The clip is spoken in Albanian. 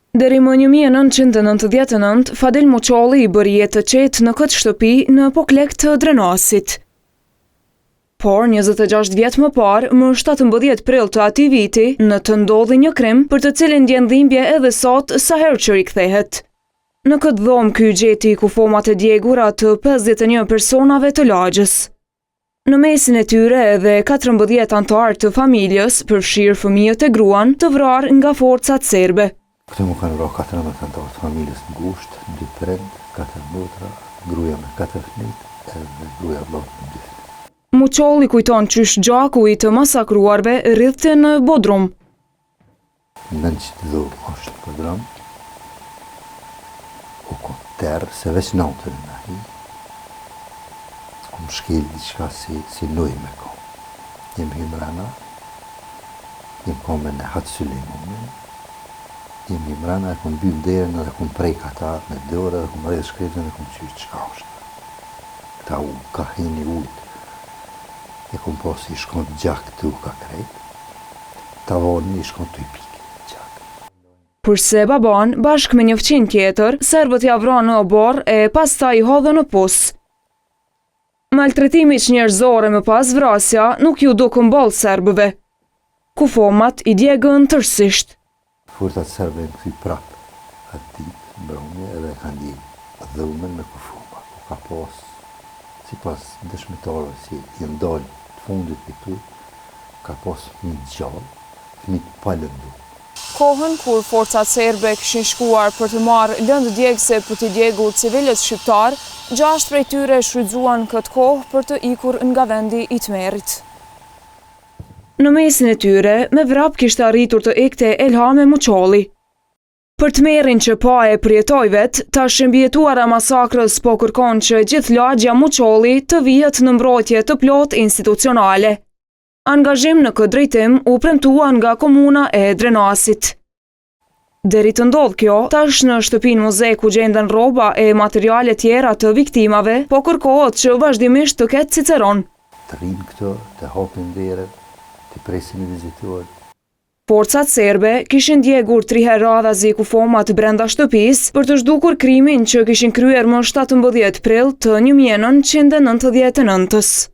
Deri më 1999, Fadil Muçolli i bëri jetë të qetë në këtë shtëpi në Poklek të Drenasit. Por 26 vjet më parë, më 17 prill të atij viti, në të ndodhi një krim për të cilin ndjen dhimbje edhe sot sa herë që rikthehet. Në këtë dhomë ky gjeti kufomat e djegura të 51 personave të lagjës. Në mesin e tyre edhe 14 anëtar të familjes, përfshirë fëmijët e gruan, të vrarë nga forcat serbe. Këtu më kanë vrarë 14 anëtar të familjes në ngushtë, 2 prind, 4 motra, gruaja me 4 fëmijë edhe gruaja vllot me 2 fëmijë. Muçolli kujton qysh gjaku i të masakruarve rrithte në Bodrum. Në që dhomë është Bodrum, u kom terë, se veç natën në hi, kom shkel diçka si nuj me kom. Jem himrana, jem kom me në hatë Suleimanin, jem himrana e kom byllë derën edhe kom prej kata me dorë edhe kom rejtë shkretën edhe kom qysh qka është. Këta u ka hini ujtë. E kom posi i shkon të gjak të u ka krejt, tavani i shkon të i pikë gjak. Përse baban, bashk me një fqin tjetër, serbët ja vranë në obor e pasta i hodhë në pus. Maltretimi që njerëzore më pas vrasja nuk ju dukën boll serbëve. Kufomat i djegën tërsisht. Forcat serbe në këthy prapë, atë ditë mbrëmje edhe kanë djegë dhëmën me kufoma. Ka pas, si pas dëshmitarëve si jenë dalë fundit për këtu, ka pas fëmijë gjallë, fëmijë palëndu. Kohën kur forcat serbe kishin shkuar për të marrë lëndë djegëse për të djegur civilët shqiptar, 6 prej tyre shfrytzuan këtë kohë për të ikur nga vendi i Tmerit. Në mesin e tyre, me vrap kishte arritur të ikte Elhame Muçolli. Për Tmerin që pa e përjetoj vet, tash mbijetuara masakrës po kërkon që gjithë lagja Muçolli të vihet në mbrojtje të plot institucionale. Angazhim në këtë drejtim u premtua nga komuna e Drenasit. Deri të ndodh kjo, tash në shtëpinë muze ku gjenden rroba e materiale tjera të viktimave, po kërkohet që vazhdimisht të ketë Ciceron. Të rinë këto, të hapin derën, të presin i vizitor. Forcat serbe kishin djegur 3 herë radhazi kufomat brenda shtëpisë për të zhdukur krimin që kishin kryer më 17 prill të 1999-s.